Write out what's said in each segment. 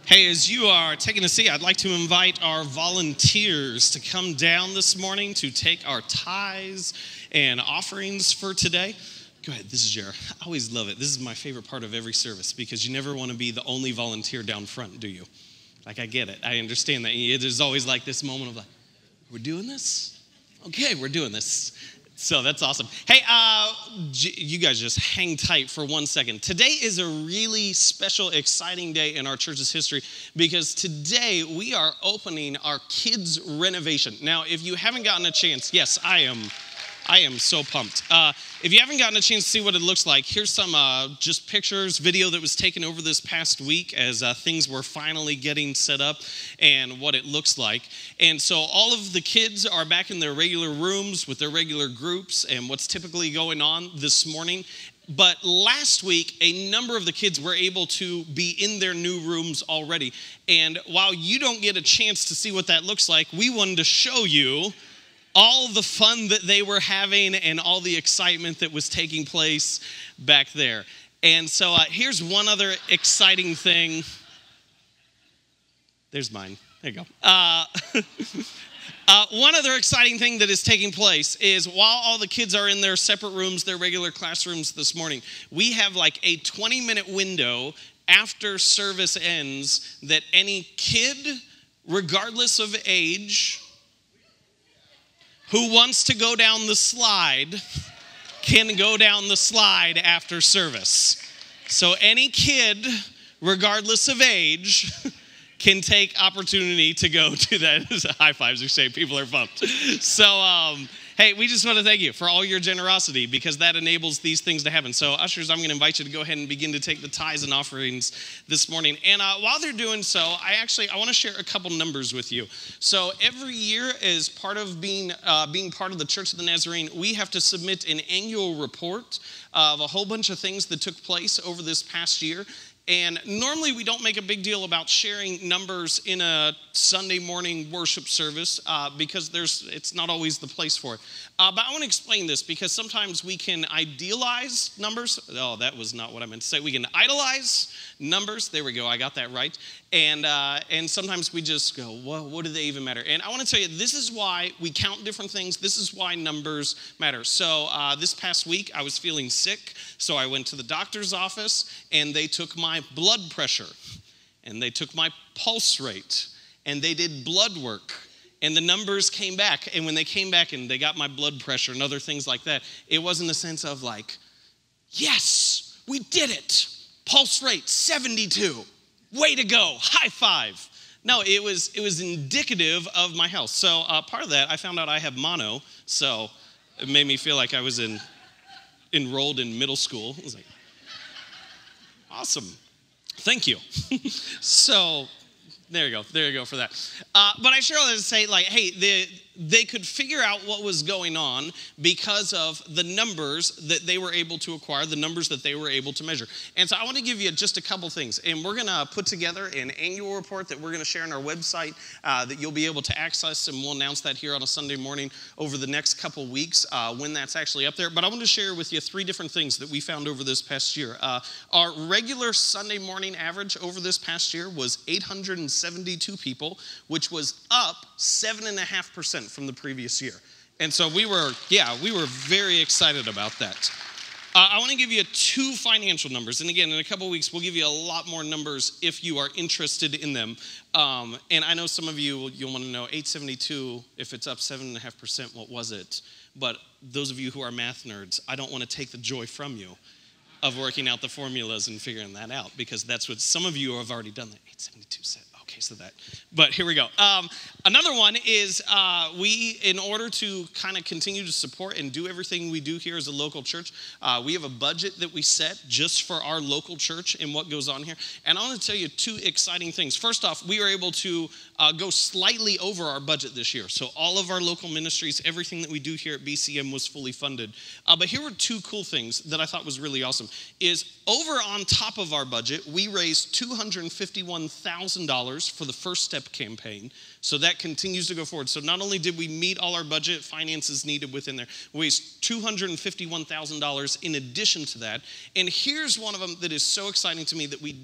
Hey, as you are taking a seat, I'd like to invite our volunteers to come down this morning to take our tithes and offerings for today. Go ahead, this is Jared. I always love it. This is my favorite part of every service because you never want to be the only volunteer down front, do you? Like, I get it. I understand that. It is always like this moment of like, we're doing this? Okay, we're doing this. So that's awesome. Hey, you guys just hang tight for 1 second. Today is a really special, exciting day in our church's history because today we are opening our kids' renovation. Now, if you haven't gotten a chance, yes, I am so pumped. If you haven't gotten a chance to see what it looks like, here's some just pictures, video that was taken over this past week as things were finally getting set up and what it looks like. And so all of the kids are back in their regular rooms with their regular groups and what's typically going on this morning. But last week, a number of the kids were able to be in their new rooms already. And while you don't get a chance to see what that looks like, we wanted to show you all the fun that they were having and all the excitement that was taking place back there. And so here's one other exciting thing. There's mine. There you go. One other exciting thing that is taking place is while all the kids are in their separate rooms, their regular classrooms this morning, we have like a 20-minute window after service ends that any kid, regardless of age, who wants to go down the slide can go down the slide after service. So any kid, regardless of age, can take opportunity to go to that. High fives are saying people are pumped. So, hey, we just want to thank you for all your generosity because that enables these things to happen. So, ushers, I'm going to invite you to go ahead and begin to take the tithes and offerings this morning. And while they're doing so, I want to share a couple numbers with you. So, every year, as part of being part of the Church of the Nazarene, we have to submit an annual report of a whole bunch of things that took place over this past year. And normally we don't make a big deal about sharing numbers in a Sunday morning worship service because it's not always the place for it. But I want to explain this because sometimes we can idealize numbers. Oh, that was not what I meant to say. We can idolize numbers. There we go. I got that right. And sometimes we just go, well, what do they even matter? And I want to tell you, this is why we count different things. This is why numbers matter. So this past week, I was feeling sick. So I went to the doctor's office and they took my blood pressure and they took my pulse rate and they did blood work and the numbers came back. And when they came back and they got my blood pressure and other things like that, it wasn't a sense of like, yes, we did it. Pulse rate 72. Way to go. High five. No, it was indicative of my health. So part of that, I found out I have mono. So it made me feel like I was enrolled in middle school. I was like, awesome. Thank you. So there you go for that. But I sure wanted to say, like, hey, they could figure out what was going on because of the numbers that they were able to acquire, the numbers that they were able to measure. And so I want to give you just a couple things. And we're going to put together an annual report that we're going to share on our website that you'll be able to access. And we'll announce that here on a Sunday morning over the next couple weeks when that's actually up there. But I want to share with you 3 different things that we found over this past year. Our regular Sunday morning average over this past year was 872 people, which was up 7.5% from the previous year. And so we were very excited about that. I want to give you 2 financial numbers. And again, in a couple of weeks, we'll give you a lot more numbers if you are interested in them. And I know some of you'll want to know 872, if it's up 7.5%, what was it? But those of you who are math nerds, I don't want to take the joy from you of working out the formulas and figuring that out because that's what some of you have already done. That 872 said. Okay, so that, but here we go. Another one is we, in order to kind of continue to support and do everything we do here as a local church, we have a budget that we set just for our local church and what goes on here. And I want to tell you 2 exciting things. First off, we were able to go slightly over our budget this year. So all of our local ministries, everything that we do here at BCM was fully funded. But here were 2 cool things that I thought was really awesome. Is over on top of our budget, we raised $251,000 for the First Step campaign. So that continues to go forward. So not only did we meet all our budget finances needed within there, we raised $251,000 in addition to that. And here's one of them that is so exciting to me that we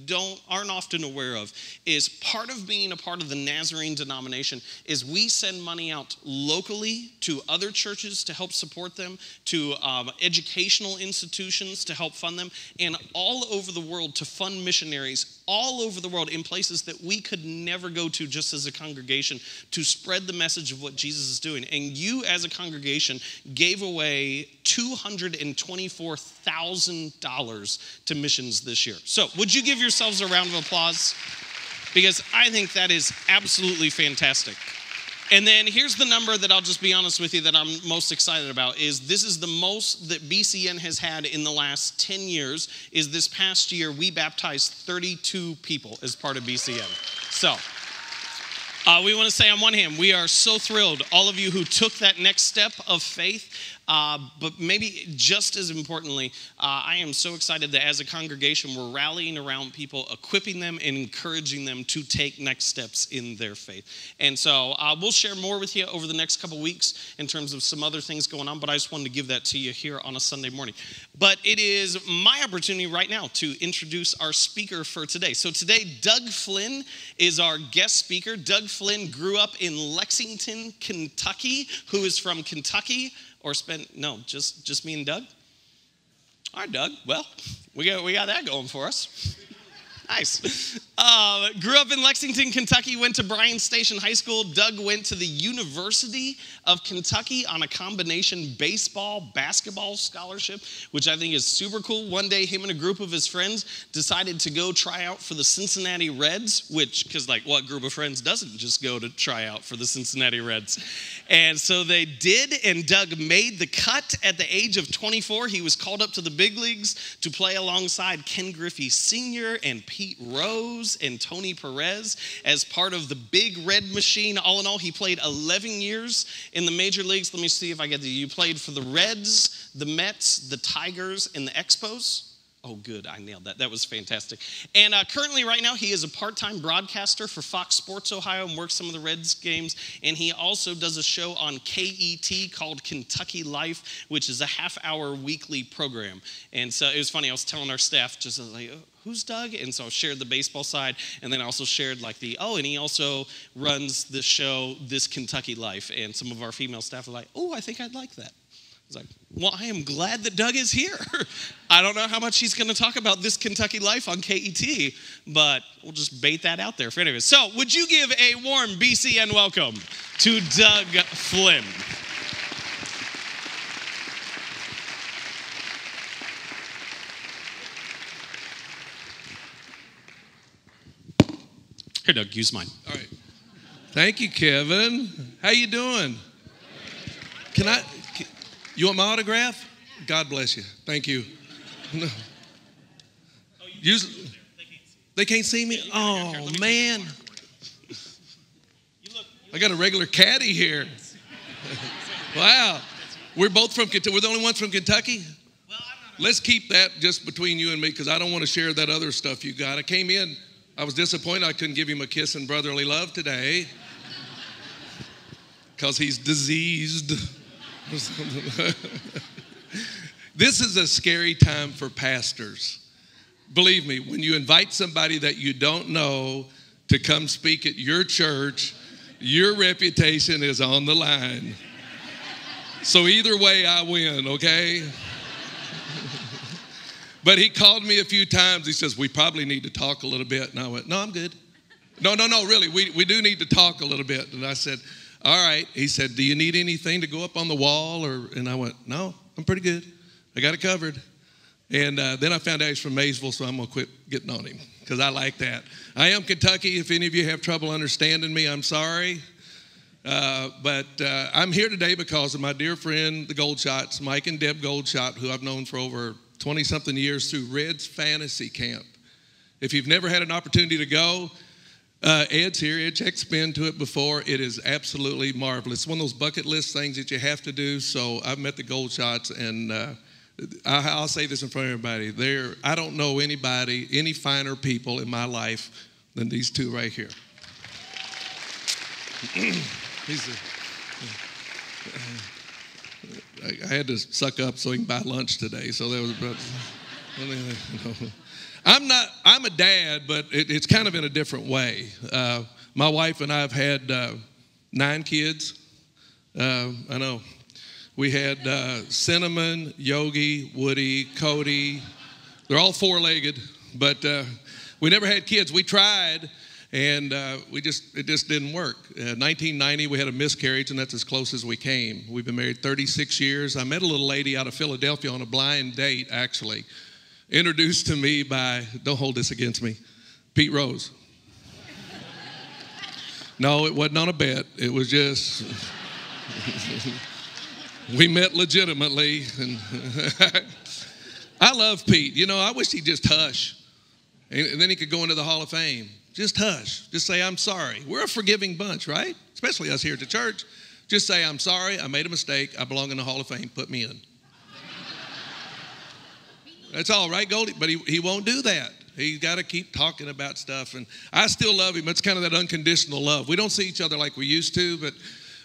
aren't often aware of, is part of being a part of the Nazarene denomination is we send money out locally to other churches to help support them, to educational institutions to help fund them, and all over the world to fund missionaries all over the world in places that we could never go to just as a congregation to spread the message of what Jesus is doing. And you as a congregation gave away $224,000 to missions this year. So would you give yourselves a round of applause? Because I think that is absolutely fantastic. And then here's the number that I'll just be honest with you that I'm most excited about is this is the most that BCN has had in the last 10 years is this past year we baptized 32 people as part of BCN. So we want to say on one hand, we are so thrilled, all of you who took that next step of faith, but maybe just as importantly, I am so excited that as a congregation, we're rallying around people, equipping them and encouraging them to take next steps in their faith. And so we'll share more with you over the next couple weeks in terms of some other things going on, but I just wanted to give that to you here on a Sunday morning. But it is my opportunity right now to introduce our speaker for today. So today, Doug Flynn is our guest speaker. Doug Flynn grew up in Lexington, Kentucky. Who is from Kentucky? Or just me and Doug? All right, Doug. Well, we got that going for us. Nice. Grew up in Lexington, Kentucky, went to Bryan Station High School. Doug went to the University of Kentucky on a combination basketball scholarship, which I think is super cool. One day, him and a group of his friends decided to go try out for the Cincinnati Reds, because what group of friends doesn't just go to try out for the Cincinnati Reds? And so they did, and Doug made the cut at the age of 24. He was called up to the big leagues to play alongside Ken Griffey Sr. and Pete Rose and Tony Perez as part of the Big Red Machine. All in all, he played 11 years in the major leagues. Let me see if I get the. You played for the Reds, the Mets, the Tigers, and the Expos. Oh, good. I nailed that. That was fantastic. And currently, right now, he is a part-time broadcaster for Fox Sports Ohio and works some of the Reds games. And he also does a show on KET called Kentucky Life, which is a half-hour weekly program. And so it was funny. I was telling our staff, who's Doug? And so I shared the baseball side, and then I also shared and he also runs the show, This Kentucky Life. And some of our female staff were like, oh, I think I'd like that. I was like, well, I am glad that Doug is here. I don't know how much he's going to talk about This Kentucky Life on KET, but we'll just bait that out there for anyways. So would you give a warm BCN welcome to Doug Flynn? Here, Doug, use mine. All right. Thank you, Kevin. How you doing? You want my autograph? God bless you. Thank you. No. They can't see me? Oh, man. I got a regular caddy here. Wow. We're both from Kentucky. We're the only ones from Kentucky? Let's keep that just between you and me because I don't want to share that other stuff you got. I came in. I was disappointed I couldn't give him a kiss and brotherly love today because he's diseased. This is a scary time for pastors. Believe me, when you invite somebody that you don't know to come speak at your church, your reputation is on the line. So either way, I win, okay? But he called me a few times. He says, we probably need to talk a little bit. And I went, no, I'm good. No, really, we do need to talk a little bit. And I said, all right. He said, do you need anything to go up on the wall? And I went, no, I'm pretty good. I got it covered. And then I found out he's from Maysville, so I'm going to quit getting on him because I like that. I am Kentucky. If any of you have trouble understanding me, I'm sorry. But I'm here today because of my dear friend, the Goldshots, Mike and Deb Goldshot, who I've known for over 20-something years through Red's Fantasy Camp. If you've never had an opportunity to go, Ed's here. Ed check's been to it before. It is absolutely marvelous. It's one of those bucket list things that you have to do. So I've met the Goldshots, and I'll say this in front of everybody. I don't know anybody, any finer people in my life than these two right here. I had to suck up so he can buy lunch today. So that was about. I'm a dad, but it's kind of in a different way. My wife and I have had 9 kids. I know. We had Cinnamon, Yogi, Woody, Cody. They're all 4-legged, but we never had kids. We tried, and it just didn't work. 1990, we had a miscarriage, and that's as close as we came. We've been married 36 years. I met a little lady out of Philadelphia on a blind date, actually, introduced to me by, don't hold this against me, Pete Rose. No, it wasn't on a bet. It was just, we met legitimately. And I love Pete. You know, I wish he'd just hush. And then he could go into the Hall of Fame. Just hush. Just say, I'm sorry. We're a forgiving bunch, right? Especially us here at the church. Just say, I'm sorry. I made a mistake. I belong in the Hall of Fame. Put me in. That's all right, Goldie. But he won't do that. He's got to keep talking about stuff. And I still love him. It's kind of that unconditional love. We don't see each other like we used to, but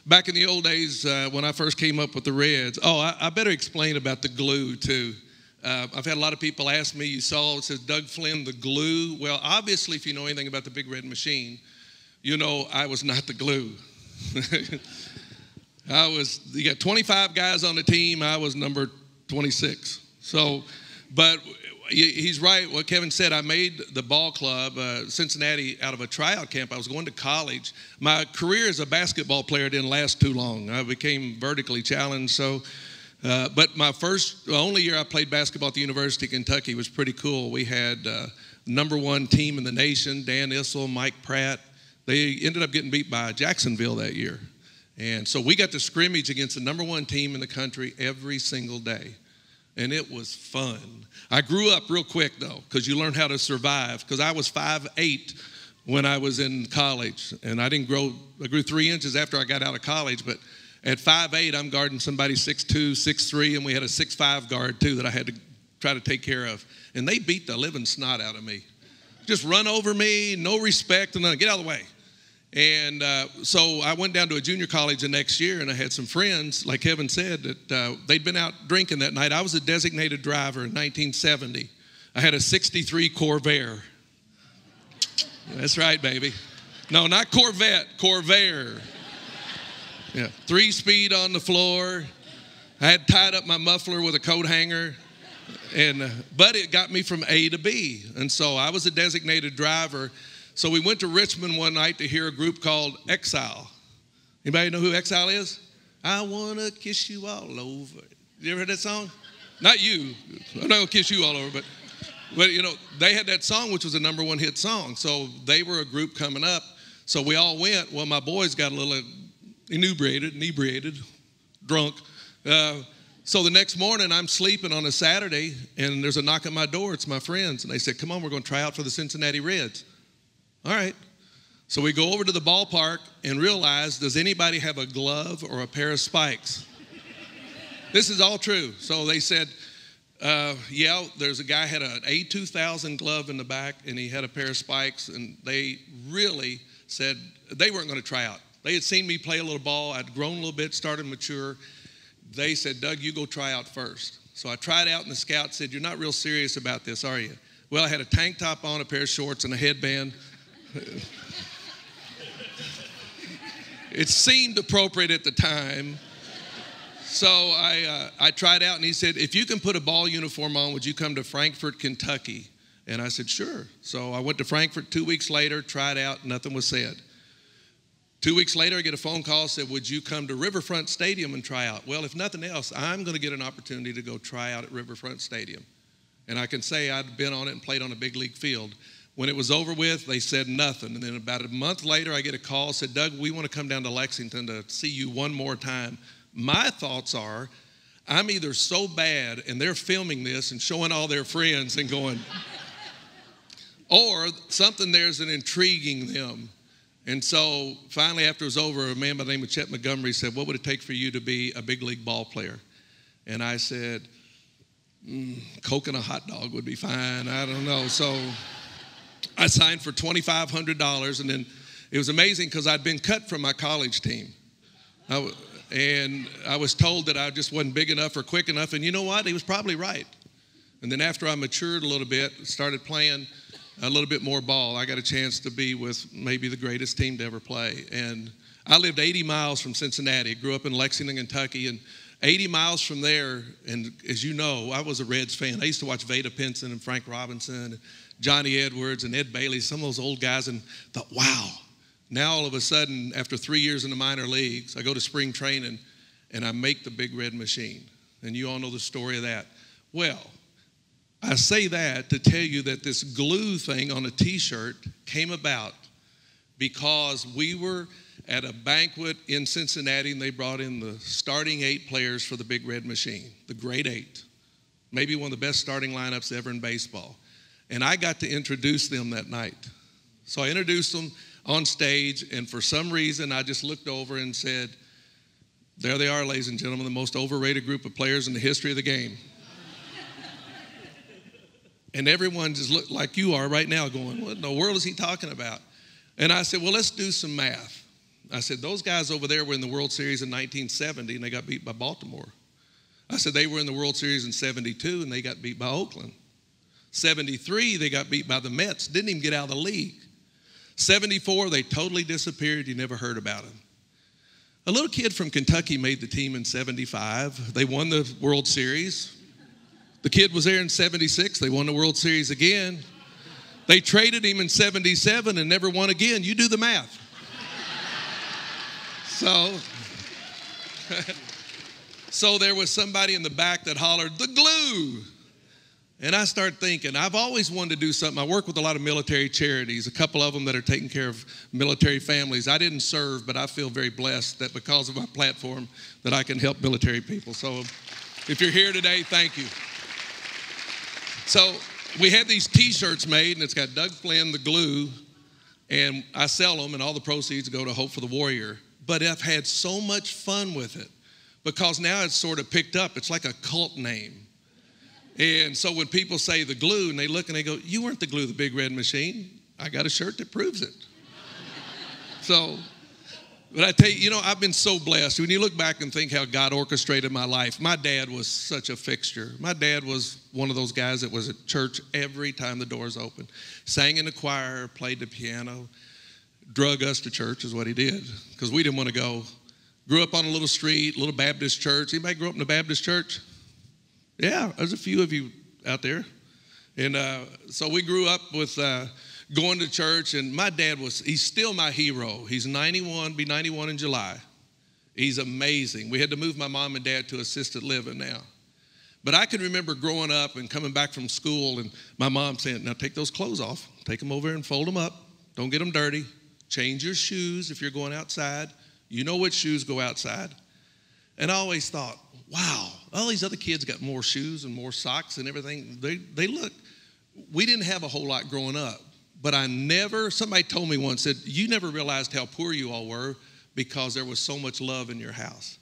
back in the old days when I first came up with the Reds, I better explain about the glue too. I've had a lot of people ask me, you saw it says Doug Flynn, the glue. Well, obviously, if you know anything about the Big Red Machine, you know I was not the glue. You got 25 guys on the team. I was number 26. So, but he's right. What Kevin said, I made the ball club, Cincinnati, out of a tryout camp. I was going to college. My career as a basketball player didn't last too long. I became vertically challenged. So, but my only year I played basketball at the University of Kentucky was pretty cool. We had #1 team in the nation, Dan Issel, Mike Pratt. They ended up getting beat by Jacksonville that year. And so we got to scrimmage against the #1 team in the country every single day. And it was fun. I grew up real quick, though, because you learn how to survive. Because I was 5'8" when I was in college. And I grew 3 inches after I got out of college. But at 5'8", I'm guarding somebody 6'2", 6'3", and we had a 6'5" guard, too, that I had to try to take care of. And they beat the living snot out of me. Just run over me, no respect, and then get out of the way. And so I went down to a junior college the next year, and I had some friends, like Kevin said, that they'd been out drinking that night. I was a designated driver in 1970. I had a 63 Corvair. That's right, baby. No, not Corvette, Corvair. Yeah, 3-speed on the floor. I had tied up my muffler with a coat hanger. But it got me from A to B. And so I was a designated driver. So we went to Richmond one night to hear a group called Exile. Anybody know who Exile is? I want to kiss you all over. You ever heard that song? Not you. I'm not going to kiss you all over, but you know, they had that song, which was a #1 hit song. So they were a group coming up. So we all went. Well, my boys got a little inebriated, drunk. So the next morning, I'm sleeping on a Saturday, and there's a knock at my door. It's my friends. And they said, come on, we're going to try out for the Cincinnati Reds. All right. So we go over to the ballpark and realize, does anybody have a glove or a pair of spikes? This is all true. So they said, yeah, there's a guy had an A2000 glove in the back, and he had a pair of spikes, and they really said they weren't going to try out. They had seen me play a little ball. I'd grown a little bit, started to mature. They said, Doug, you go try out first. So I tried out, and the scout said, you're not real serious about this, are you? Well, I had a tank top on, a pair of shorts, and a headband. It seemed appropriate at the time. So I tried out, and he said, if you can put a ball uniform on, would you come to Frankfort, Kentucky? And I said, sure. So I went to Frankfort 2 weeks later, tried out, nothing was said. 2 weeks later, I get a phone call, said, would you come to Riverfront Stadium and try out? Well, if nothing else, I'm going to get an opportunity to go try out at Riverfront Stadium. And I can say I'd been on it and played on a big league field. When it was over with, they said nothing. And then about a month later, I get a call, said, Doug, we want to come down to Lexington to see you one more time. My thoughts are, I'm either so bad and they're filming this and showing all their friends and going, or something there's an intriguing them. And so finally, after it was over, a man by the name of Chet Montgomery said, what would it take for you to be a big league ball player? And I said, Coke and a hot dog would be fine. I don't know. So I signed for $2,500, and then it was amazing because I'd been cut from my college team. And I was told that I just wasn't big enough or quick enough. And you know what? He was probably right. And then after I matured a little bit, started playing a little bit more ball, I got a chance to be with maybe the greatest team to ever play. And I lived 80 miles from Cincinnati. Grew up in Lexington, Kentucky. And 80 miles from there, and as you know, I was a Reds fan. I used to watch Vada Pinson and Frank Robinson and Johnny Edwards and Ed Bailey, some of those old guys, and thought, wow. Now all of a sudden, after 3 years in the minor leagues, I go to spring training and I make the Big Red Machine. And you all know the story of that. Well, I say that to tell you that this glue thing on a t-shirt came about because we were at a banquet in Cincinnati and they brought in the starting 8 players for the Big Red Machine, the Great 8. Maybe one of the best starting lineups ever in baseball. And I got to introduce them that night. So I introduced them on stage, and for some reason, I just looked over and said, there they are, ladies and gentlemen, the most overrated group of players in the history of the game. And everyone just looked like you are right now going, what in the world is he talking about? And I said, well, let's do some math. I said, those guys over there were in the World Series in 1970, and they got beat by Baltimore. I said, they were in the World Series in 72, and they got beat by Oakland. 73, they got beat by the Mets, didn't even get out of the league. 74, they totally disappeared. You never heard about them. A little kid from Kentucky made the team in 75. They won the World Series. The kid was there in 76. They won the World Series again. They traded him in 77 and never won again. You do the math. So there was somebody in the back that hollered, the glue. And I started thinking, I've always wanted to do something. I work with a lot of military charities, a couple of them that are taking care of military families. I didn't serve, but I feel very blessed that because of my platform that I can help military people. So if you're here today, thank you. So we had these t-shirts made, and it's got Doug Flynn, the glue, and I sell them, and all the proceeds go to Hope for the Warrior. But I've had so much fun with it because now it's sort of picked up. It's like a cult name. And so when people say the glue and they look and they go, you weren't the glue, the Big Red Machine. I got a shirt that proves it. So, but I tell you, you know, I've been so blessed. When you look back and think how God orchestrated my life, my dad was such a fixture. My dad was one of those guys that was at church every time the doors opened. Sang in the choir, played the piano, drug us to church is what he did because we didn't want to go. Grew up on a little street, little Baptist church. Anybody grew up in a Baptist church? Yeah, there's a few of you out there. And so we grew up with going to church, and my dad he's still my hero. He's 91, be 91 in July. He's amazing. We had to move my mom and dad to assisted living now. But I can remember growing up and coming back from school and my mom saying, now take those clothes off, take them over and fold them up. Don't get them dirty. Change your shoes if you're going outside. You know which shoes go outside. And I always thought, wow, all these other kids got more shoes and more socks and everything. They look, we didn't have a whole lot growing up, but somebody told me once, said, you never realized how poor you all were because there was so much love in your house.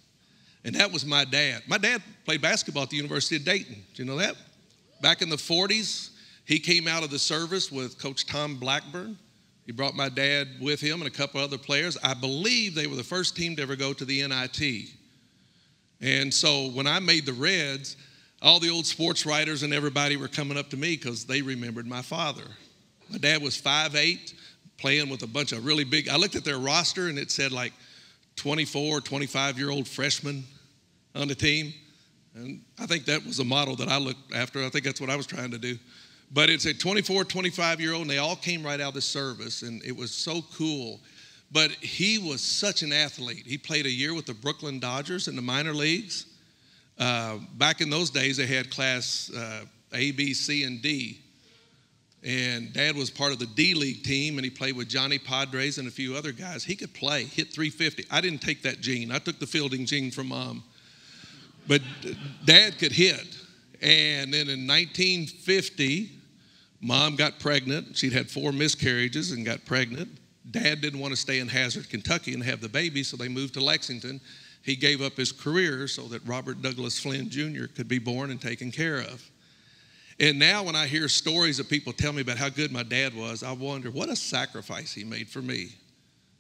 And that was my dad. My dad played basketball at the University of Dayton. Do you know that? Back in the 40s, he came out of the service with Coach Tom Blackburn. He brought my dad with him and a couple other players. I believe they were the first team to ever go to the NIT. And so when I made the Reds, all the old sports writers and everybody were coming up to me because they remembered my father. My dad was 5'8", playing with a bunch of really big. I looked at their roster and it said like 24, 25-year-old freshmen on the team. And I think that was a model that I looked after. I think that's what I was trying to do. But it's a 24, 25-year-old, and they all came right out of the service, and it was so cool. But he was such an athlete. He played a year with the Brooklyn Dodgers in the minor leagues. Back in those days, they had class A, B, C, and D. And Dad was part of the D-League team, and he played with Johnny Padres and a few other guys. He could play, hit 350. I didn't take that gene. I took the fielding gene from Mom. But Dad could hit. And then in 1950, Mom got pregnant. She'd had 4 miscarriages and got pregnant. Dad didn't want to stay in Hazard, Kentucky and have the baby, so they moved to Lexington. He gave up his career so that Robert Douglas Flynn Jr. could be born and taken care of. And now when I hear stories of people tell me about how good my dad was, I wonder what a sacrifice he made for me.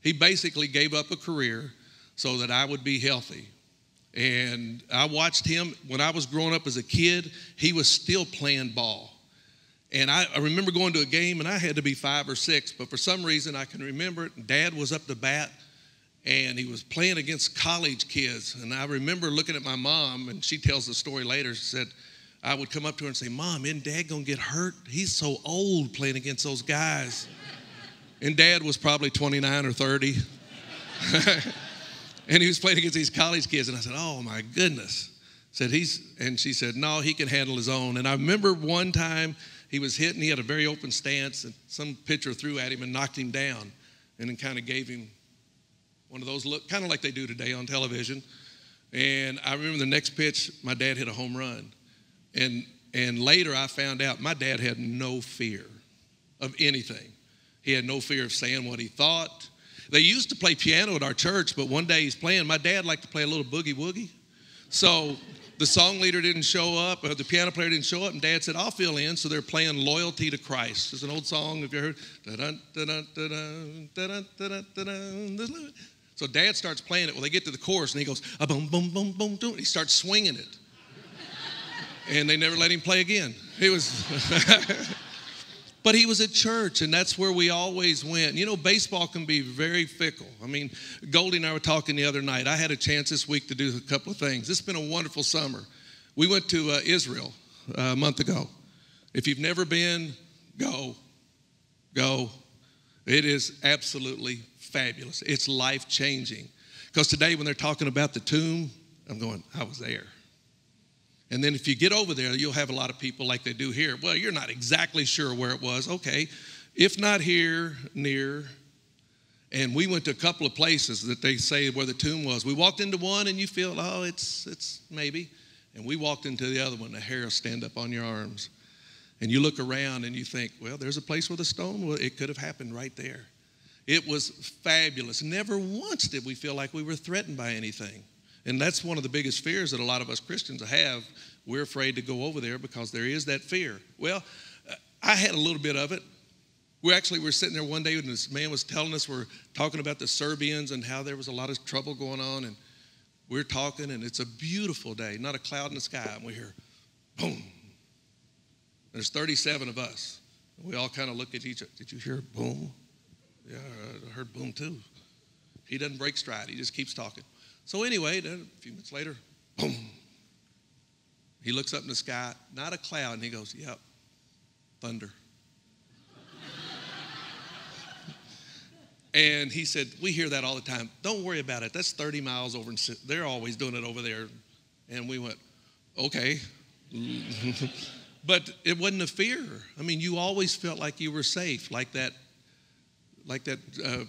He basically gave up a career so that I would be healthy. And I watched him when I was growing up as a kid. He was still playing ball. And I remember going to a game, and I had to be 5 or 6, but for some reason I can remember it. Dad was up to bat, and he was playing against college kids. And I remember looking at my mom, and she tells the story later. She said, I would come up to her and say, Mom, isn't Dad going to get hurt? He's so old playing against those guys. And Dad was probably 29 or 30. And he was playing against these college kids. And I said, oh, my goodness. And she said, no, he can handle his own. And I remember one time he was hit, and he had a very open stance, and some pitcher threw at him and knocked him down, and then kind of gave him one of those look, kind of like they do today on television. And I remember the next pitch, my dad hit a home run. And later I found out my dad had no fear of anything. He had no fear of saying what he thought. They used to play piano at our church, but one day he's playing. My dad liked to play a little boogie woogie. So the song leader didn't show up, or the piano player didn't show up, and Dad said, I'll fill in. So they're playing Loyalty to Christ. It's an old song, have you heard? So Dad starts playing it. Well, they get to the chorus, and he goes, boom, boom, boom, boom, boom. He starts swinging it. And they never let him play again. He was, but he was at church, and that's where we always went. You know, baseball can be very fickle. I mean, Goldie and I were talking the other night. I had a chance this week to do a couple of things. This has been a wonderful summer. We went to Israel a month ago. If you've never been, go. It is absolutely fabulous. It's life-changing. Because today when they're talking about the tomb, I'm going, I was there. And then if you get over there, you'll have a lot of people like they do here. Well, you're not exactly sure where it was. Okay, if not here, near. And we went to a couple of places that they say where the tomb was. We walked into one, and you feel, oh, it's maybe. And we walked into the other one, the hair will stand up on your arms. And you look around, and you think, well, there's a place where the stone was. It could have happened right there. It was fabulous. Never once did we feel like we were threatened by anything. And that's one of the biggest fears that a lot of us Christians have. We're afraid to go over there because there is that fear. Well, I had a little bit of it. We were sitting there one day, and this man was telling us, we're talking about the Serbians and how there was a lot of trouble going on. And we're talking, and it's a beautiful day, not a cloud in the sky. And we hear, boom. There's 37 of us. And we all kind of look at each other. Did you hear boom? Yeah, I heard boom too. He doesn't break stride. He just keeps talking. So anyway, then a few minutes later, boom. He looks up in the sky, not a cloud, and he goes, yep, thunder. And he said, we hear that all the time. Don't worry about it. That's 30 miles over. They're always doing it over there. And we went, okay. But it wasn't a fear. I mean, you always felt like you were safe, like that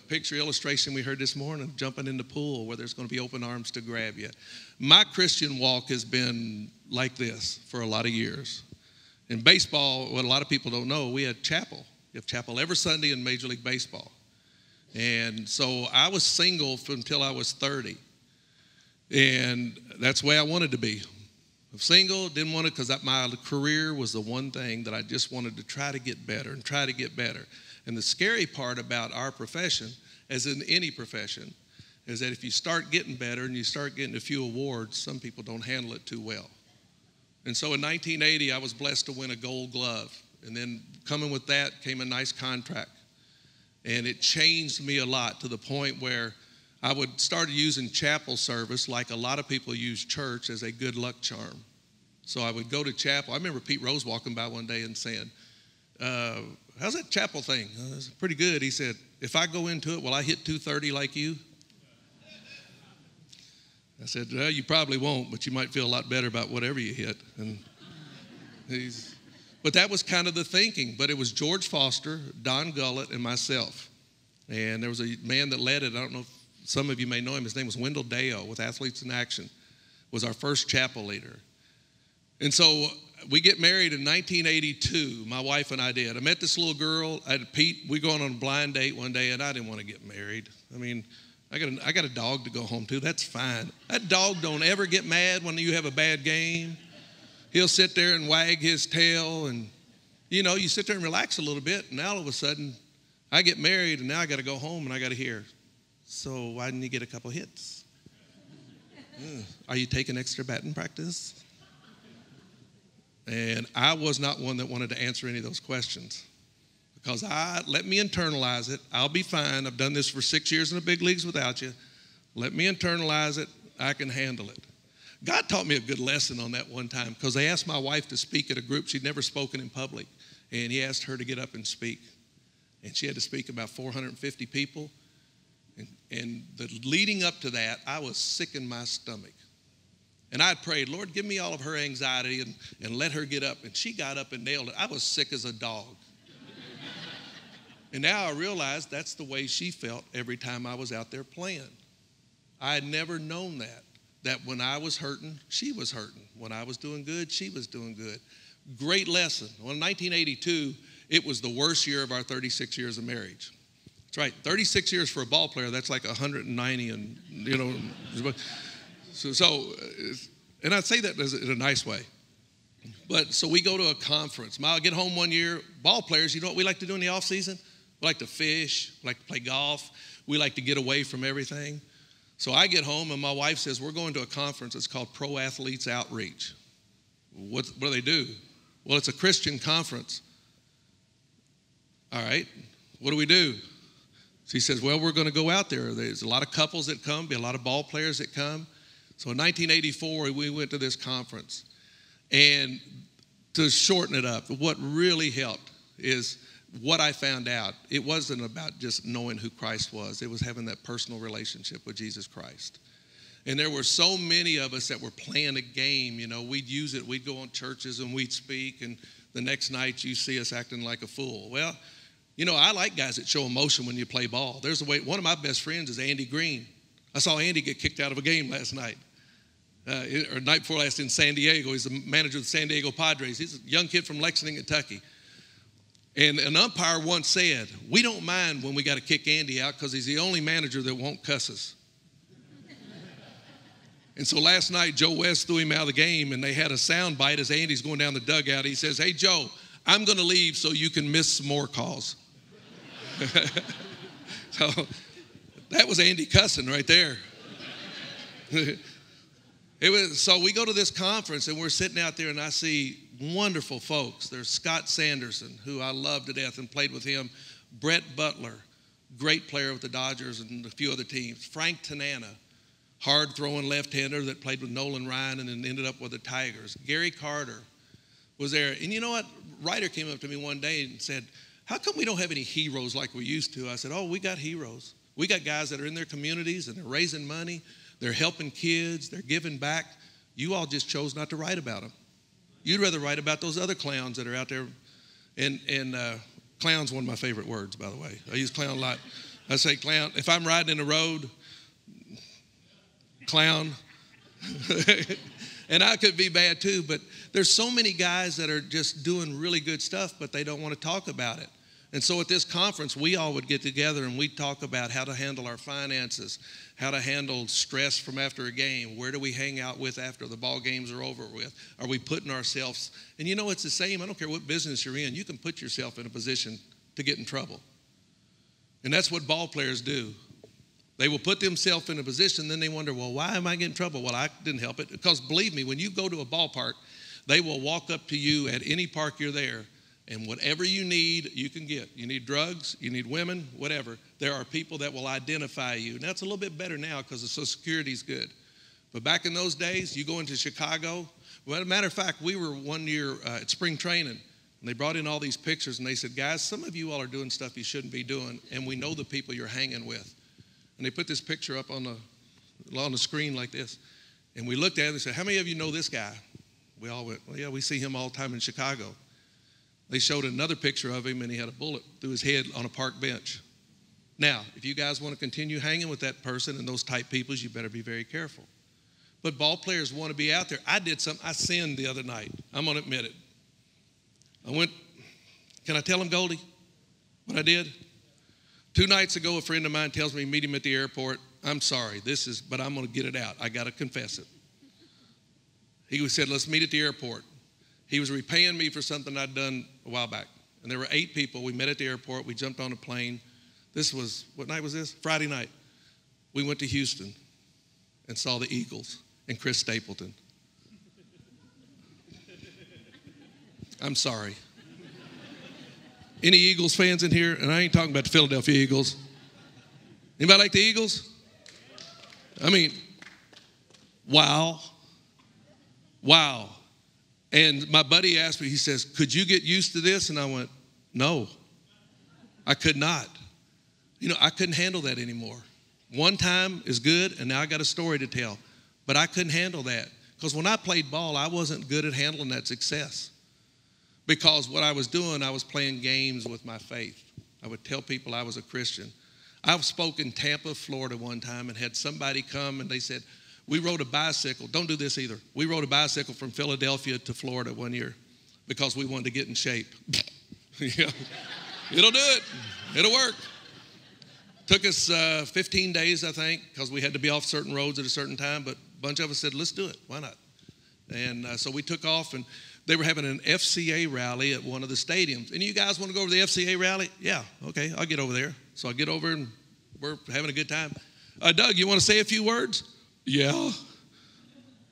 picture illustration we heard this morning, jumping in the pool where there's going to be open arms to grab you. My Christian walk has been like this for a lot of years. In baseball, what a lot of people don't know, we had chapel. We have chapel every Sunday in Major League Baseball. And so I was single until I was 30. And that's the way I wanted to be. I'm single, didn't want to, because my career was the one thing that I just wanted to try to get better and try to get better. And the scary part about our profession, as in any profession, is that if you start getting better and you start getting a few awards, some people don't handle it too well. And so in 1980, I was blessed to win a Gold Glove. And then coming with that came a nice contract. And it changed me a lot to the point where I would start using chapel service like a lot of people use church as a good luck charm. So I would go to chapel. I remember Pete Rose walking by one day and saying, how's that chapel thing? It's pretty good. He said, if I go into it, will I hit 230 like you? I said, well, you probably won't, but you might feel a lot better about whatever you hit. But that was kind of the thinking. But it was George Foster, Don Gullett, and myself. And there was a man that led it. I don't know if some of you may know him. His name was Wendell Dale with Athletes in Action. Was our first chapel leader. And so we get married in 1982, my wife and I did. I met this little girl. Pete, we going on a blind date one day, and I didn't want to get married. I mean, I got a dog to go home to. That's fine. That dog don't ever get mad when you have a bad game. He'll sit there and wag his tail, and, you sit there and relax a little bit, and now all of a sudden, I get married, and now I got to go home, and I got to hear, So why didn't you get a couple hits? Are you taking extra batting practice? And I was not one that wanted to answer any of those questions because let me internalize it. I'll be fine. I've done this for 6 years in the big leagues without you. Let me internalize it. I can handle it. God taught me a good lesson on that one time because they asked my wife to speak at a group. She'd never spoken in public. And he asked her to get up and speak. And she had to speak about 450 people. And the leading up to that, I was sick in my stomach. And I prayed, Lord, give me all of her anxiety and let her get up. And she got up and nailed it. I was sick as a dog. And now I realize that's the way she felt every time I was out there playing. I had never known that when I was hurting, she was hurting. When I was doing good, she was doing good. Great lesson. Well, in 1982, it was the worst year of our 36 years of marriage. That's right, 36 years for a ball player, that's like 190 and, you know. And I say that in a nice way. But so we go to a conference. I get home one year, ball players, you know what we like to do in the off season? We like to fish, we like to play golf, we like to get away from everything. So I get home and my wife says, we're going to a conference. It's called Pro Athletes Outreach. What do they do? Well, it's a Christian conference. All right, what do we do? She says, well, we're going to go out there. There's a lot of couples that come, be a lot of ball players that come. So in 1984, we went to this conference. And to shorten it up, what really helped is what I found out. It wasn't about just knowing who Christ was. It was having that personal relationship with Jesus Christ. And there were so many of us that were playing a game. You know, we'd use it. We'd go on churches and we'd speak. And the next night you see us acting like a fool. Well, you know, I like guys that show emotion when you play ball. There's a way. One of my best friends is Andy Green. I saw Andy get kicked out of a game last night. Or night before last in San Diego. He's the manager of the San Diego Padres. He's a young kid from Lexington, Kentucky. And an umpire once said, we don't mind when we got to kick Andy out because he's the only manager that won't cuss us. And so last night, Joe West threw him out of the game, and they had a sound bite as Andy's going down the dugout. He says, hey, Joe, I'm going to leave so you can miss some more calls. So that was Andy cussing right there. So we go to this conference, and we're sitting out there, and I see wonderful folks. There's Scott Sanderson, who I love to death and played with him. Brett Butler, great player with the Dodgers and a few other teams. Frank Tanana, hard-throwing left-hander that played with Nolan Ryan and then ended up with the Tigers. Gary Carter was there. And you know what? Ryder came up to me one day and said, how come we don't have any heroes like we used to? I said, oh, we got heroes. We got guys that are in their communities, and they're raising money. They're helping kids. They're giving back. You all just chose not to write about them. You'd rather write about those other clowns that are out there. And clown's one of my favorite words, by the way. I use clown a lot. I say clown. If I'm riding in the road, clown. And I could be bad too, but there's so many guys that are just doing really good stuff, but they don't want to talk about it. And so at this conference, we all would get together and we'd talk about how to handle our finances, how to handle stress from after a game. Where do we hang out with after the ball games are over with? Are we putting ourselves, and you know, it's the same. I don't care what business you're in. You can put yourself in a position to get in trouble. And that's what ball players do. They will put themselves in a position, then they wonder, well, why am I getting in trouble? Well, I didn't help it. Because believe me, when you go to a ballpark, they will walk up to you at any park you're there, and whatever you need, you can get. You need drugs, you need women, whatever. There are people that will identify you. Now, it's a little bit better now because the Social Security is good. But back in those days, you go into Chicago. Well, as a matter of fact, we were one year at spring training, and they brought in all these pictures, and they said, guys, some of you all are doing stuff you shouldn't be doing, and we know the people you're hanging with. And they put this picture up on the screen like this. And we looked at it and said, how many of you know this guy? We all went, well, yeah, we see him all the time in Chicago. They showed another picture of him, and he had a bullet through his head on a park bench. Now, if you guys want to continue hanging with that person and those type people, you better be very careful. But ball players want to be out there. I did something. I sinned the other night. I'm going to admit it. Can I tell him, Goldie, what I did? 2 nights ago, a friend of mine tells me, meet him at the airport. I'm sorry, but I'm going to get it out. I got to confess it. He said, let's meet at the airport. He was repaying me for something I'd done a while back. And there were 8 people. We met at the airport. We jumped on a plane. What night was this? Friday night. we went to Houston and saw the Eagles and Chris Stapleton. I'm sorry. Any Eagles fans in here? And I ain't talking about the Philadelphia Eagles. Anybody like the Eagles? I mean, wow. Wow. And my buddy asked me, he says, could you get used to this? And I went, no, I could not. You know, I couldn't handle that anymore. One time is good, and now I got a story to tell. But I couldn't handle that. Because when I played ball, I wasn't good at handling that success. Because what I was doing, I was playing games with my faith. I would tell people I was a Christian. I've spoken in Tampa, Florida one time and had somebody come and they said, we rode a bicycle. Don't do this either. We rode a bicycle from Philadelphia to Florida one year because we wanted to get in shape. Yeah. It'll do it. It'll work. Took us 15 days, I think, because we had to be off certain roads at a certain time, but a bunch of us said, let's do it. Why not? And so we took off, and they were having an FCA rally at one of the stadiums. And you guys want to go over to the FCA rally? Yeah, okay, I'll get over there. So I get over, and we're having a good time. Doug, you want to say a few words? Yeah.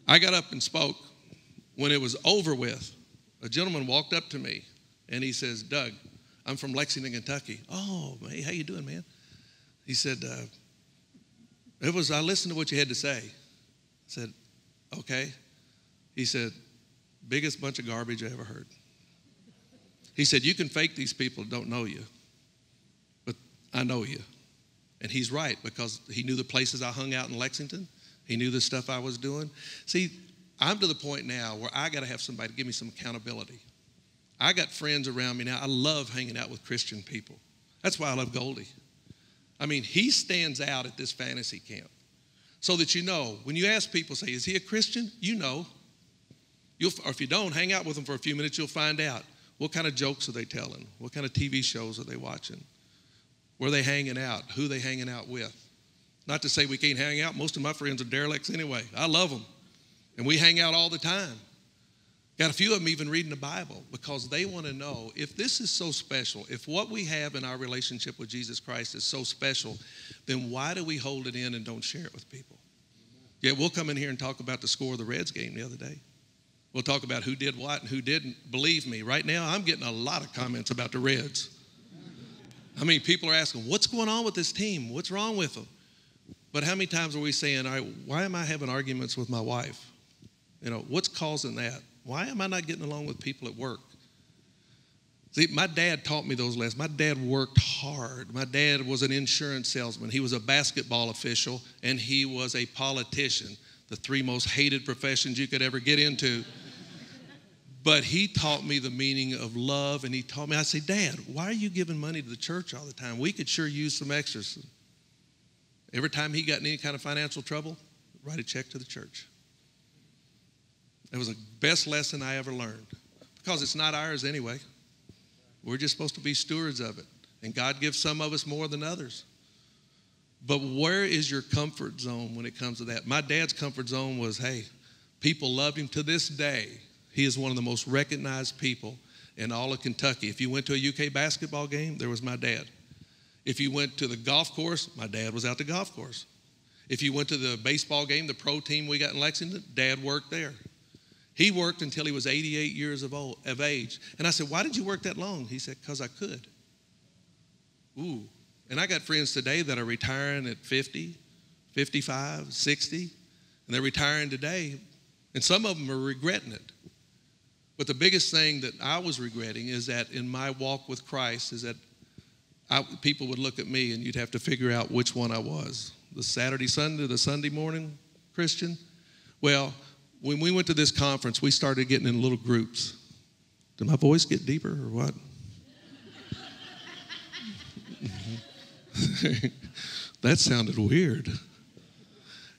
I got up and spoke. When it was over with, a gentleman walked up to me, and he says, Doug, I'm from Lexington, Kentucky. Oh, hey, how you doing, man? He said, I listened to what you had to say. I said, okay. He said, biggest bunch of garbage I ever heard. He said, you can fake these people that don't know you, but I know you. And he's right, because he knew the places I hung out in Lexington. He knew the stuff I was doing. See, I'm to the point now where I got to have somebody to give me some accountability. I got friends around me now. I love hanging out with Christian people. That's why I love Goldie. I mean, he stands out at this fantasy camp so that you know, when you ask people, say, is he a Christian? You know. Or if you don't, hang out with them for a few minutes, you'll find out. What kind of jokes are they telling? What kind of TV shows are they watching? Where are they hanging out? Who are they hanging out with? Not to say we can't hang out. Most of my friends are derelicts anyway. I love them. And we hang out all the time. Got a few of them even reading the Bible because they want to know if this is so special, if what we have in our relationship with Jesus Christ is so special, then why do we hold it in and don't share it with people? Yeah, we'll come in here and talk about the score of the Reds game the other day. We'll talk about who did what and who didn't. Believe me, right now I'm getting a lot of comments about the Reds. I mean, people are asking, what's going on with this team? What's wrong with them? But how many times are we saying, all right, why am I having arguments with my wife? You know, what's causing that? Why am I not getting along with people at work? See, my dad taught me those lessons. My dad worked hard. My dad was an insurance salesman. He was a basketball official, and he was a politician, the three most hated professions you could ever get into. But he taught me the meaning of love, and he taught me, I say, Dad, why are you giving money to the church all the time? We could sure use some extras. Every time he got in any kind of financial trouble, write a check to the church. It was the best lesson I ever learned because it's not ours anyway. We're just supposed to be stewards of it. And God gives some of us more than others. But where is your comfort zone when it comes to that? My dad's comfort zone was, hey, people loved him to this day. He is one of the most recognized people in all of Kentucky. If you went to a UK basketball game, there was my dad. If you went to the golf course, my dad was out the golf course. If you went to the baseball game, the pro team we got in Lexington, Dad worked there. He worked until he was 88 years of age. And I said, why did you work that long? He said, because I could. Ooh. And I got friends today that are retiring at 50, 55, 60, and they're retiring today. And some of them are regretting it. But the biggest thing that I was regretting is that in my walk with Christ is that people would look at me and you'd have to figure out which one I was. The Saturday, Sunday, the Sunday morning Christian. Well, when we went to this conference, we started getting in little groups. Did my voice get deeper or what? That sounded weird.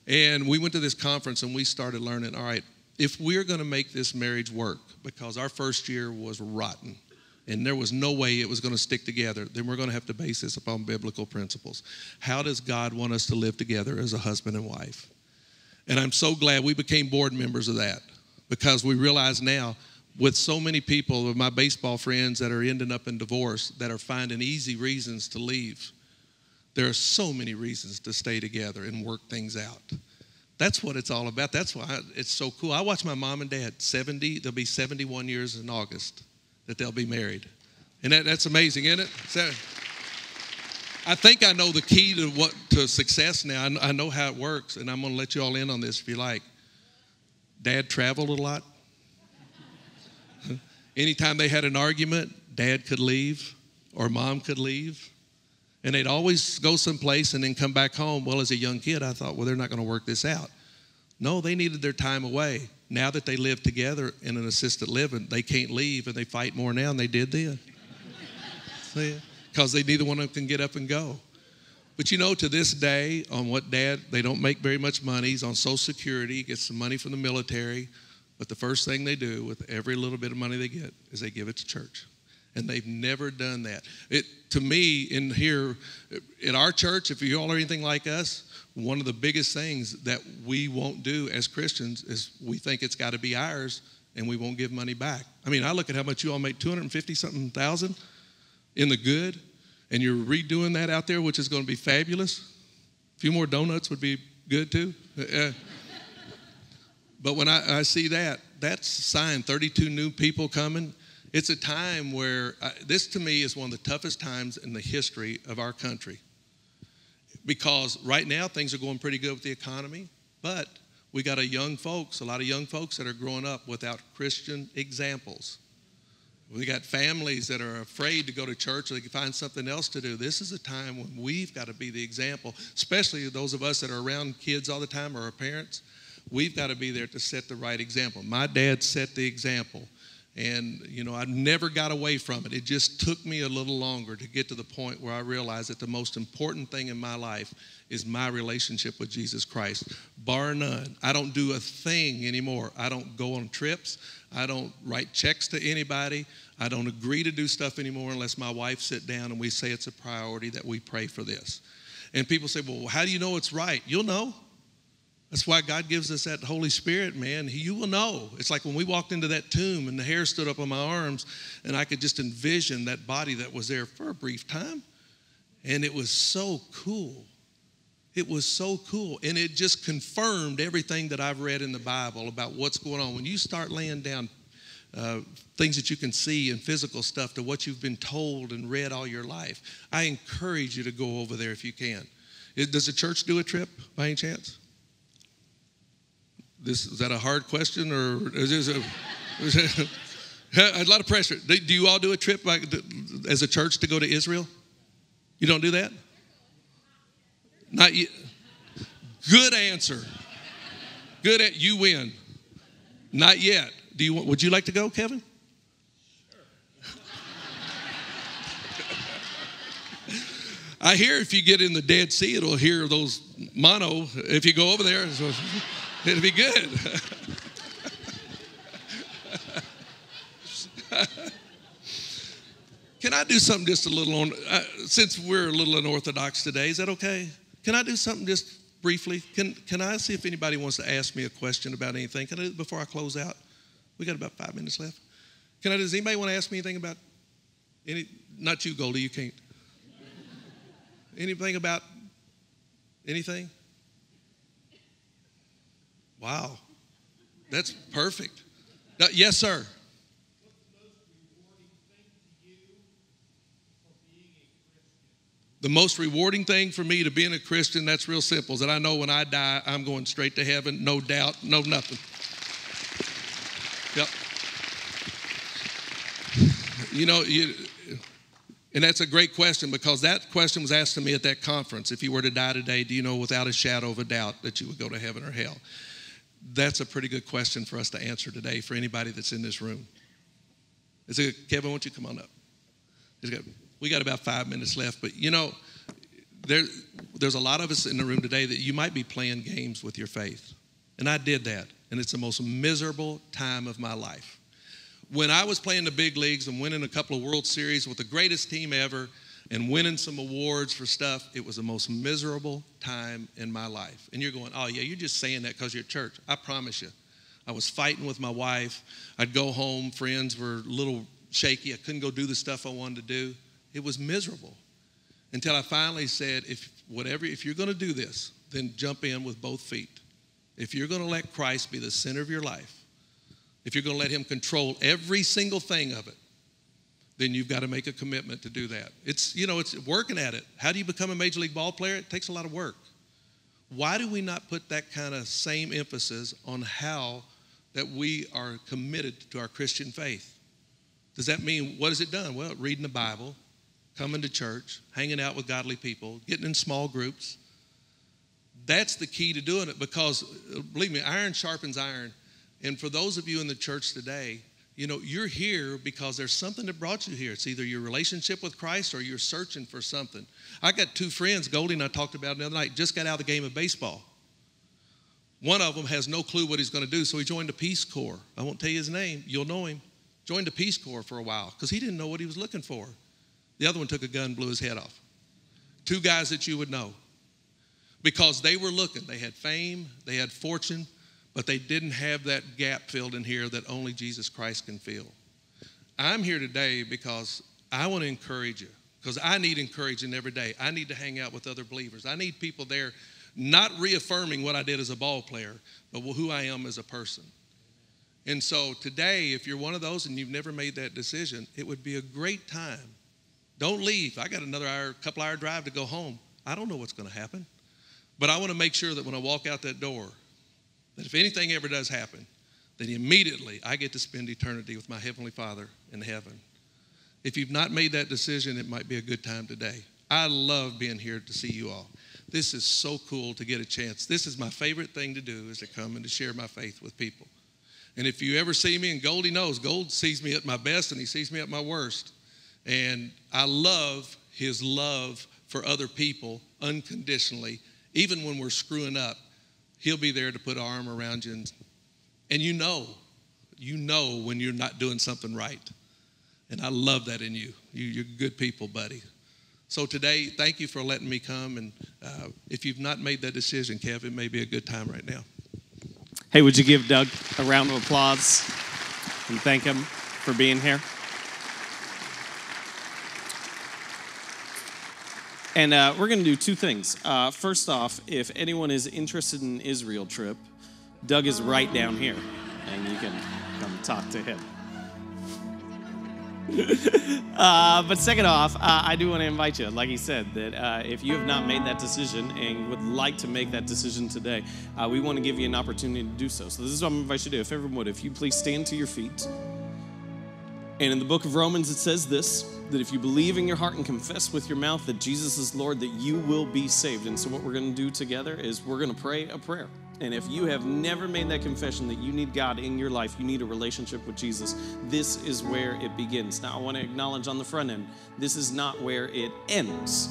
And we went to this conference and we started learning, all right, if we're going to make this marriage work, because our first year was rotten and there was no way it was going to stick together, then we're going to have to base this upon biblical principles. How does God want us to live together as a husband and wife? And I'm so glad we became board members of that because we realize now with so many people, of my baseball friends that are ending up in divorce, that are finding easy reasons to leave, There are so many reasons to stay together and work things out. That's what it's all about. That's why it's so cool. I watch my mom and dad, they'll be 71 years in August that they'll be married. And that's amazing, isn't it? So, I think I know the key to success now. I know how it works, and I'm going to let you all in on this if you like. Dad traveled a lot. Anytime they had an argument, Dad could leave or Mom could leave. And they'd always go someplace and then come back home. Well, as a young kid, I thought, well, they're not going to work this out. No, they needed their time away. Now that they live together in an assisted living, they can't leave, and they fight more now than they did then. Because neither one of them can get up and go. But to this day, on what Dad, they don't make very much money. He's on Social Security, gets some money from the military. But the first thing they do with every little bit of money they get is they give it to church. And they've never done that. To me, in here, in our church, if you all are anything like us, one of the biggest things that we won't do as Christians is we think it's got to be ours, and we won't give money back. I mean, I look at how much you all make, 250-something thousand in the good, and you're redoing that out there, which is going to be fabulous. A few more donuts would be good too. But when I see that's a sign, 32 new people coming. It's a time where this to me is one of the toughest times in the history of our country. Because right now things are going pretty good with the economy, but we got a lot of young folks that are growing up without Christian examples. We got families that are afraid to go to church, or they can find something else to do. This is a time when we've got to be the example, especially those of us that are around kids all the time or our parents. We've got to be there to set the right example. My dad set the example. And, I never got away from it. It just took me a little longer to get to the point where I realized that the most important thing in my life is my relationship with Jesus Christ, bar none. I don't do a thing anymore. I don't go on trips. I don't write checks to anybody. I don't agree to do stuff anymore unless my wife sit down and we say it's a priority that we pray for this. And people say, well, how do you know it's right? You'll know. That's why God gives us that Holy Spirit, man. You will know. It's like when we walked into that tomb and the hair stood up on my arms and I could just envision that body that was there for a brief time. And it was so cool. It was so cool. And it just confirmed everything that I've read in the Bible about what's going on. When you start laying down things that you can see and physical stuff to what you've been told and read all your life, I encourage you to go over there if you can. Does the church do a trip by any chance? Is that a hard question, or is this a lot of pressure? Do you all do a trip as a church to go to Israel? You don't do that? Not yet. Good answer. You win. Not yet. Would you like to go, Kevin? Sure. I hear if you get in the Dead Sea, it'll hear those mono. If you go over there, it'll be good. Can I do something just a little on, since we're a little unorthodox today, is that okay? Can I do something just briefly? Can I see if anybody wants to ask me a question about anything? Can I do it before I close out? We got about 5 minutes left. Does anybody want to ask me anything about not you, Goldie, you can't. Anything about anything? Wow, that's perfect. Yes, sir. The most rewarding thing for me to being a Christian, that's real simple, is that I know when I die, I'm going straight to heaven, no doubt, no nothing. Yep. And that's a great question, because that question was asked to me at that conference. If you were to die today, do you know without a shadow of a doubt that you would go to heaven or hell? That's a pretty good question for us to answer today for anybody that's in this room. Kevin, why don't you come on up? We got about 5 minutes left, but there's a lot of us in the room today that you might be playing games with your faith. And I did that, and it's the most miserable time of my life. When I was playing the big leagues and winning a couple of World Series with the greatest team ever and winning some awards for stuff, it was the most miserable time in my life. And you're going, oh, yeah, you're just saying that because you're at church. I promise you. I was fighting with my wife. I'd go home. Friends were a little shaky. I couldn't go do the stuff I wanted to do. It was miserable. until I finally said, if you're going to do this, then jump in with both feet. If you're going to let Christ be the center of your life, if you're going to let him control every single thing of it, then you've got to make a commitment to do that. It's working at it. How do you become a Major League ball player? It takes a lot of work. Why do we not put that kind of same emphasis on how that we are committed to our Christian faith? Does that mean, what has it done? Well, reading the Bible, coming to church, hanging out with godly people, getting in small groups. That's the key to doing it, because, believe me, iron sharpens iron. And for those of you in the church today, you're here because there's something that brought you here. It's either your relationship with Christ or you're searching for something. I got two friends, Goldie and I talked about the other night, just got out of the game of baseball. One of them has no clue what he's going to do, so he joined the Peace Corps. I won't tell you his name. You'll know him. Joined the Peace Corps for a while because he didn't know what he was looking for. The other one took a gun and blew his head off. Two guys that you would know. Because they were looking. They had fame, they had fortune, but they didn't have that gap filled in here that only Jesus Christ can fill. I'm here today because I want to encourage you, because I need encouraging every day. I need to hang out with other believers. I need people there not reaffirming what I did as a ball player, but who I am as a person. And so today, if you're one of those and you've never made that decision, it would be a great time. Don't leave. I got another couple hour drive to go home. I don't know what's going to happen. But I want to make sure that when I walk out that door, that if anything ever does happen, then immediately I get to spend eternity with my Heavenly Father in heaven. If you've not made that decision, it might be a good time today. I love being here to see you all. This is so cool to get a chance. This is my favorite thing to do, is to come and to share my faith with people. And if you ever see me, and Goldie knows, Gold sees me at my best and he sees me at my worst. And I love his love for other people unconditionally. Even when we're screwing up, he'll be there to put an arm around you. And you know when you're not doing something right. And I love that in you. You're good people, buddy. So today, thank you for letting me come. And if you've not made that decision, Kev, it may be a good time right now. Hey, would you give Doug a round of applause and thank him for being here? And we're going to do two things. First off, if anyone is interested in an Israel trip, Doug is right down here, and you can come talk to him. But second off, I do want to invite you, like he said, that if you have not made that decision and would like to make that decision today, we want to give you an opportunity to do so. So this is what I'm going to invite you to do. If everyone would, if you please stand to your feet. And in the book of Romans, it says this, that if you believe in your heart and confess with your mouth that Jesus is Lord, that you will be saved. And so what we're going to do together is we're going to pray a prayer. And if you have never made that confession that you need God in your life, you need a relationship with Jesus, this is where it begins. Now, I want to acknowledge on the front end, this is not where it ends.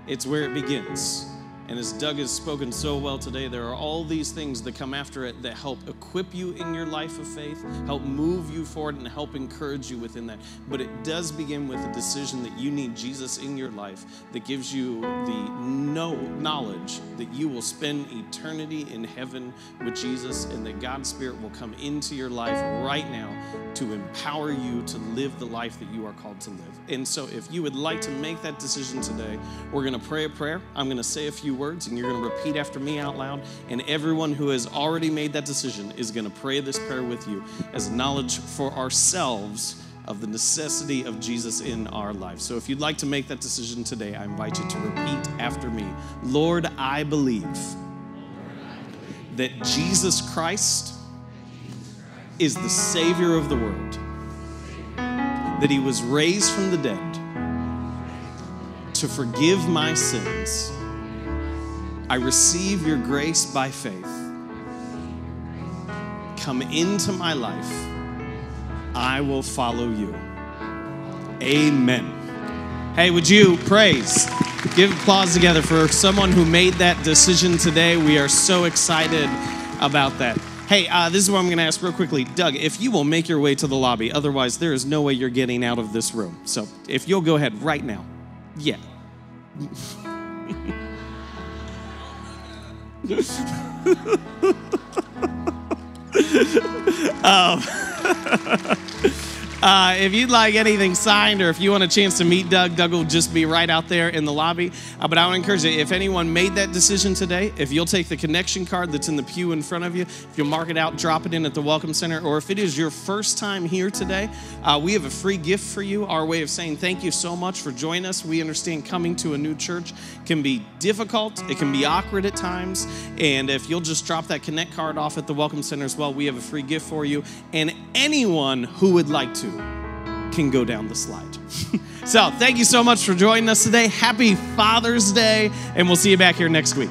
It's where it begins. And as Doug has spoken so well today, there are all these things that come after it that help equip you in your life of faith, help move you forward, and help encourage you within that. But it does begin with a decision that you need Jesus in your life that gives you the knowledge that you will spend eternity in heaven with Jesus, and that God's Spirit will come into your life right now to empower you to live the life that you are called to live. And so if you would like to make that decision today, we're going to pray a prayer. I'm going to say a few words, and you're going to repeat after me out loud. And everyone who has already made that decision is going to pray this prayer with you as knowledge for ourselves of the necessity of Jesus in our lives. So if you'd like to make that decision today, I invite you to repeat after me. Lord, I believe that Jesus Christ is the Savior of the world, that he was raised from the dead to forgive my sins. I receive your grace by faith. Come into my life. I will follow you. Amen. Hey, would you praise? Give applause together for someone who made that decision today. We are so excited about that. Hey, this is what I'm going to ask real quickly. Doug, if you will make your way to the lobby, otherwise there is no way you're getting out of this room. So if you'll go ahead right now. Yeah. If you'd like anything signed or if you want a chance to meet Doug, Doug will just be right out there in the lobby. But I want to encourage you, if anyone made that decision today, if you'll take the connection card that's in the pew in front of you, if you'll mark it out, drop it in at the Welcome Center, or if it is your first time here today, we have a free gift for you, our way of saying thank you so much for joining us. We understand coming to a new church can be difficult, it can be awkward at times, and if you'll just drop that connect card off at the Welcome Center as well, we have a free gift for you, and anyone who would like to can go down the slide. So thank you so much for joining us today. Happy Father's Day, and we'll see you back here next week.